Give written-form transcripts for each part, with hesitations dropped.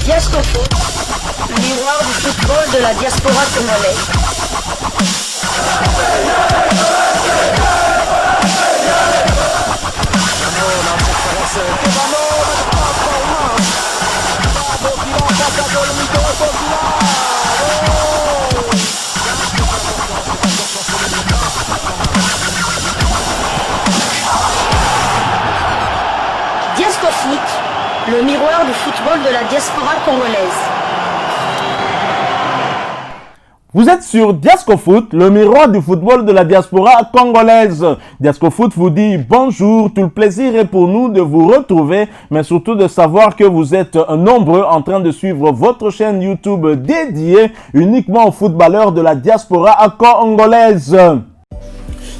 Diascofoot, le miroir du football de la diaspora congolaise. Diascofoot, le miroir du football de la diaspora congolaise. Vous êtes sur Diascofoot, le miroir du football de la diaspora congolaise. Diascofoot vous dit bonjour, tout le plaisir est pour nous de vous retrouver, mais surtout de savoir que vous êtes nombreux en train de suivre votre chaîne YouTube dédiée uniquement aux footballeurs de la diaspora congolaise.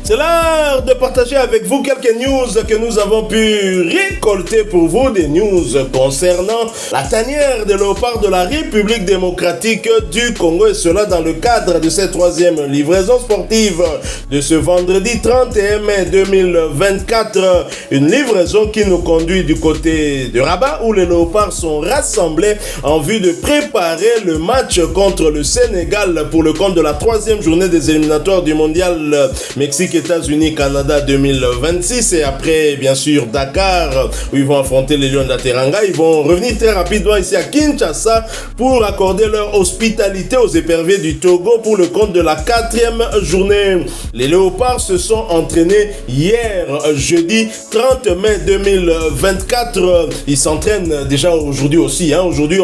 C'est l'heure de partager avec vous quelques news que nous avons pu récolter pour vous, des news concernant la tanière de léopard de la République démocratique du Congo, et cela dans le cadre de cette troisième livraison sportive de ce vendredi 31 mai 2024. Une livraison qui nous conduit du côté de Rabat où les léopards sont rassemblés en vue de préparer le match contre le Sénégal pour le compte de la troisième journée des éliminatoires du mondial Mexique États-Unis, Canada 2026, et après bien sûr Dakar où ils vont affronter les Lions d'Ateranga. Ils vont revenir très rapidement ici à Kinshasa pour accorder leur hospitalité aux éperviers du Togo pour le compte de la quatrième journée. Les léopards se sont entraînés hier jeudi 30 mai 2024. Ils s'entraînent déjà aujourd'hui aussi. Aujourd'hui,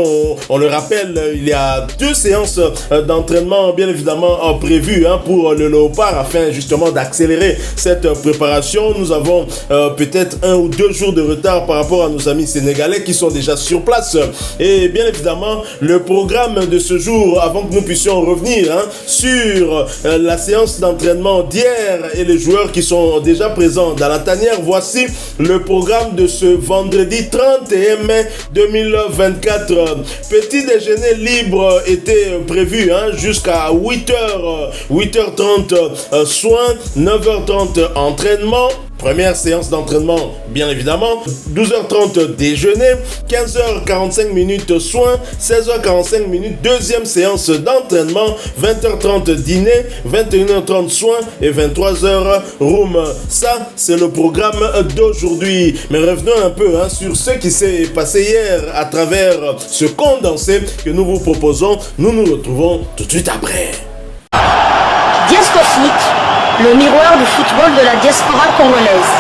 on le rappelle, il y a 2 séances d'entraînement bien évidemment prévues pour le léopard afin justement d'accélérer cette préparation. Nous avons peut-être 1 ou 2 jours de retard par rapport à nos amis sénégalais qui sont déjà sur place. Et bien évidemment, le programme de ce jour, avant que nous puissions revenir sur la séance d'entraînement d'hier et les joueurs qui sont déjà présents dans la tanière, voici le programme de ce vendredi 31 mai 2024. Petit déjeuner libre était prévu jusqu'à 8h30 soins, 9h30 entraînement. Première séance d'entraînement, bien évidemment. 12h30 déjeuner, 15h45 minutes soins, 16h45 minutes deuxième séance d'entraînement, 20h30 dîner, 21h30 soins et 23h room. Ça, c'est le programme d'aujourd'hui. Mais revenons un peu sur ce qui s'est passé hier à travers ce condensé que nous vous proposons. Nous nous retrouvons tout de suite après. Diascofoot, le miroir du football de la diaspora congolaise.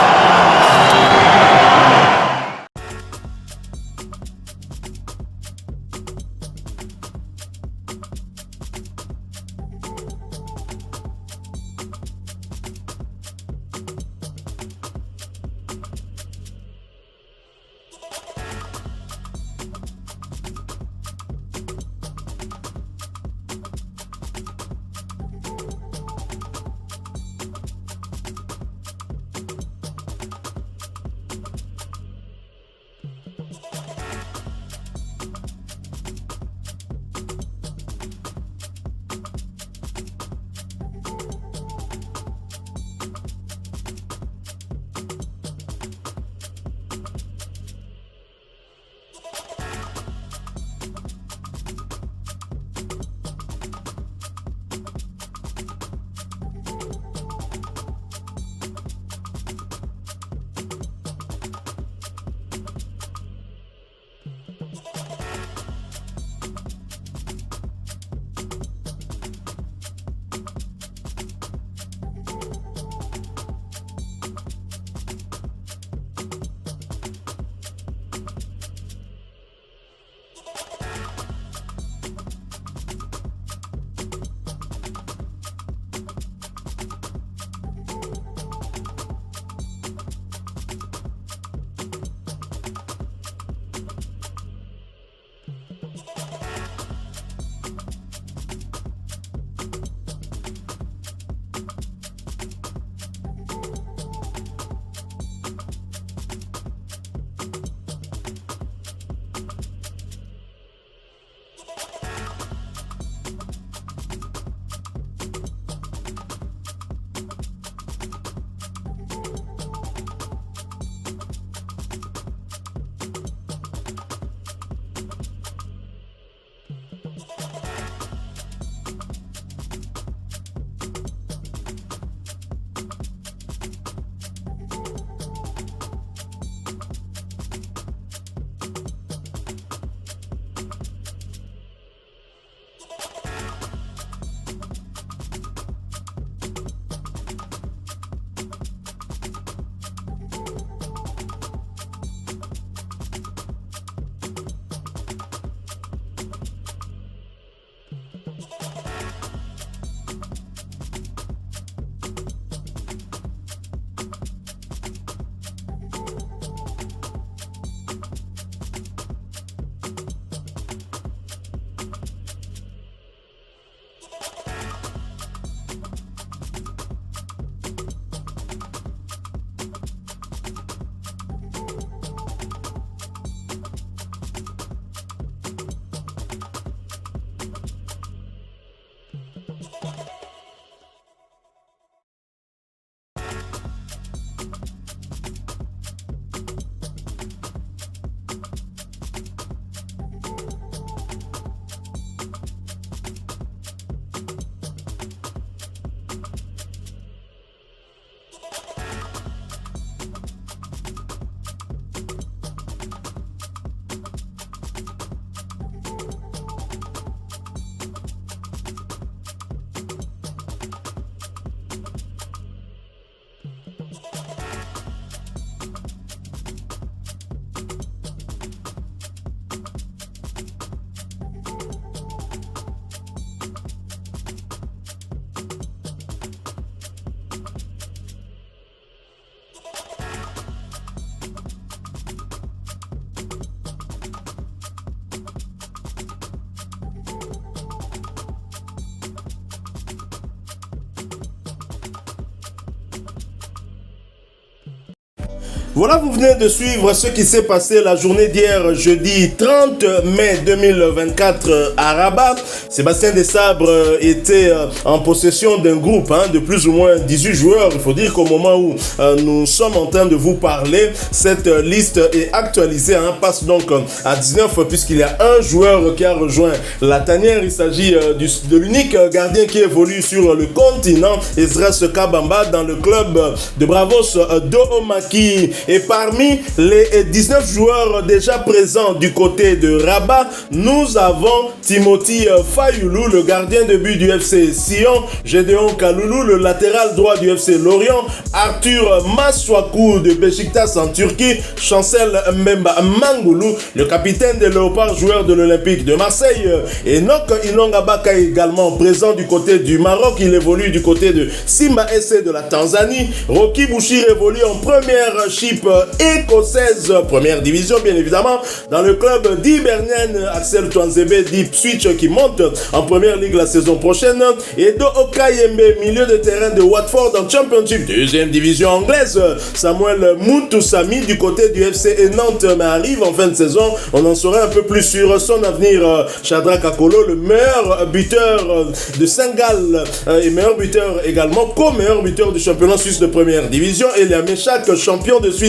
Voilà, vous venez de suivre ce qui s'est passé la journée d'hier, jeudi 30 mai 2024 à Rabat. Sébastien Desabre était en possession d'un groupe de plus ou moins 18 joueurs. Il faut dire qu'au moment où nous sommes en train de vous parler, cette liste est actualisée, passe donc à 19 puisqu'il y a un joueur qui a rejoint la tanière. Il s'agit de l'unique gardien qui évolue sur le continent, Esdras Kabamba, dans le club de Bravos d'Oomaki. Et parmi les 19 joueurs déjà présents du côté de Rabat, nous avons Timothy Fayoulou, le gardien de but du FC Sion, Gédéon Kaloulou, le latéral droit du FC Lorient, Arthur Maswakou de Beşiktaş en Turquie, Chancel Mbemba Mangoulou, le capitaine des Léopards, joueur de l'Olympique de Marseille, Enoch Inongabaka également présent du côté du Maroc. Il évolue du côté de Simba SC de la Tanzanie. Rocky Bouchir évolue en première chip écossaise, première division bien évidemment, dans le club d'Hibernian. Axel Twanzebe d'Ipswich qui monte en première ligue la saison prochaine. Edo Okayembe, milieu de terrain de Watford en Championship, deuxième division anglaise. Samuel Moutoussami du côté du FC et Nantes, mais arrive en fin de saison. On en saura un peu plus sur son avenir. Shadrack Akolo, le meilleur buteur de Saint-Gall et meilleur buteur également, co-meilleur buteur du championnat suisse de première division. Elia Meshak, champion de Suisse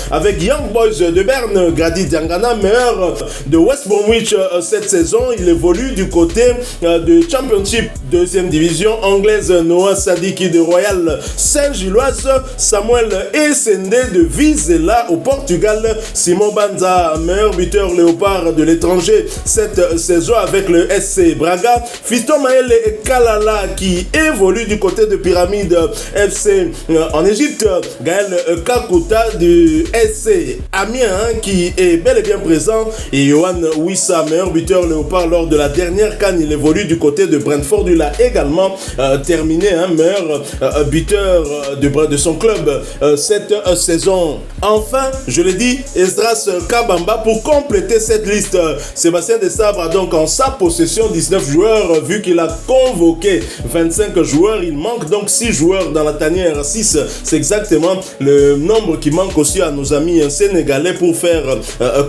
avec Young Boys de Berne. Grady Diangana, meilleur de West Bromwich cette saison. Il évolue du côté de Championship, deuxième division anglaise. Noah Sadiki de Royal Saint-Gilloise. Samuel Essende de Vizela au Portugal. Simon Banza, meilleur buteur léopard de l'étranger cette saison avec le SC Braga. Fiston Maël Kalala qui évolue du côté de Pyramide FC en Égypte. Gaël Kakuta du SC Amiens qui est bel et bien présent. Et Johan Wissa, meilleur buteur léopard lors de la dernière CAN. Il évolue du côté de Brentford. Il a également terminé meilleur buteur de son club cette saison. Enfin, je l'ai dit, Esdras Kabamba pour compléter cette liste. Sébastien Desabre a donc en sa possession 19 joueurs vu qu'il a convoqué 25 joueurs. Il manque donc 6 joueurs dans la tanière. 6, c'est exactement le nombre qui manque aussi à nos amis sénégalais pour faire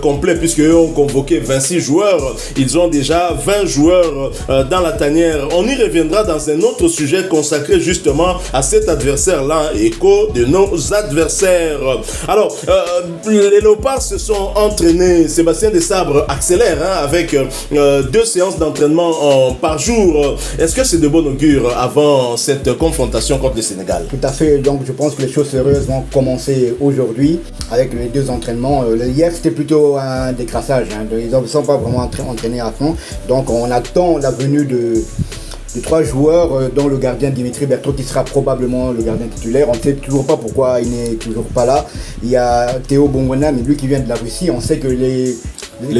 complet, puisqu'eux ont convoqué 26 joueurs. Ils ont déjà 20 joueurs dans la tanière. On y reviendra dans un autre sujet consacré justement à cet adversaire-là, écho de nos adversaires. Alors, les Léopards se sont entraînés. Sébastien Desabre accélère avec 2 séances d'entraînement par jour. Est-ce que c'est de bon augure avant cette confrontation contre le Sénégal? Tout à fait. Donc, je pense que les choses sérieuses vont commencer aujourd'hui avec les 2 entraînements. Hier, c'était plutôt un décrassage. Ils ne sont pas vraiment entraînés à fond. Donc, on attend la venue de 3 joueurs, dont le gardien Dimitri Berthaud qui sera probablement le gardien titulaire. On ne sait toujours pas pourquoi il n'est toujours pas là. Il y a Théo Bongona, mais lui qui vient de la Russie. On sait que les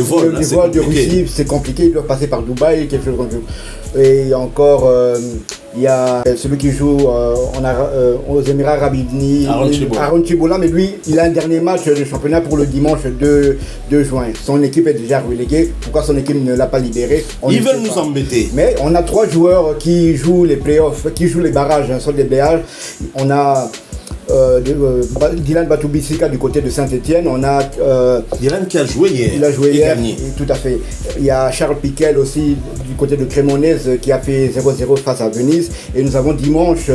vols de Russie, c'est compliqué. Ils doivent passer par Dubaï, quelque chose comme ça. Et encore, il y a celui qui joue aux Émirats Arabes Unis, Aaron Chibola, mais lui, il a un dernier match de championnat pour le dimanche 2 juin. Son équipe est déjà reléguée. Pourquoi son équipe ne l'a pas libéré? Ils veulent nous embêter. Mais on a 3 joueurs qui jouent les playoffs, qui jouent les barrages, sur les barrages. On a Dylan Batoubissika du côté de Saint-Etienne. On a Dylan qui a joué hier. Il a joué hier, gagné. Tout à fait. Il y a Charles Piquel aussi du côté de Crémonaise qui a fait 0-0 face à Venise. Et nous avons dimanche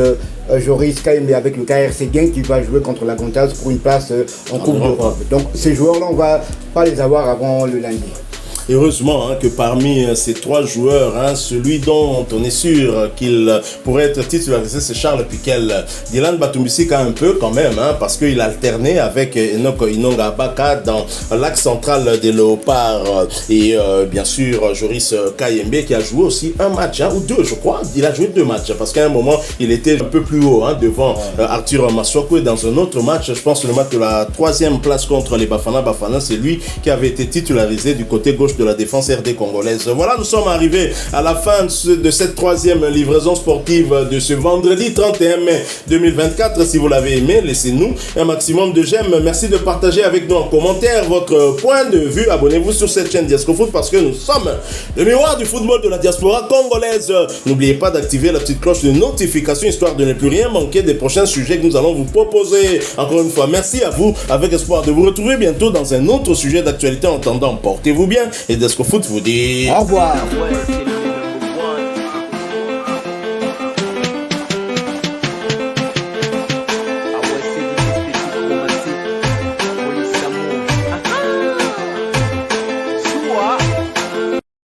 Joris Kaimbe avec le KRC Genk qui va jouer contre la Gontaz pour une place en Coupe d'Europe. Donc ces joueurs-là, on ne va pas les avoir avant le lundi. Heureusement que parmi ces 3 joueurs, celui dont on est sûr qu'il pourrait être titularisé, c'est Charles Piquel. Dylan Batoubissika un peu quand même, parce qu'il a alterné avec Enoch Inongabaka dans l'axe central des Léopards. Et bien sûr, Joris Kayembe qui a joué aussi un match, ou 2 je crois. Il a joué 2 matchs, parce qu'à un moment, il était un peu plus haut devant Arthur Maswakou. Et dans un autre match, je pense le match de la 3e place contre les Bafana, c'est lui qui avait été titularisé du côté gauche de la défense RD congolaise. Voilà, nous sommes arrivés à la fin de cette troisième livraison sportive de ce vendredi 31 mai 2024. Si vous l'avez aimé, laissez-nous un maximum de j'aime. Merci de partager avec nous en commentaire votre point de vue. Abonnez-vous sur cette chaîne Diasco Foot parce que nous sommes le miroir du football de la diaspora congolaise. N'oubliez pas d'activer la petite cloche de notification histoire de ne plus rien manquer des prochains sujets que nous allons vous proposer. Encore une fois, merci à vous, avec espoir de vous retrouver bientôt dans un autre sujet d'actualité. En attendant, portez-vous bien et Diasco Foot vous dit au revoir.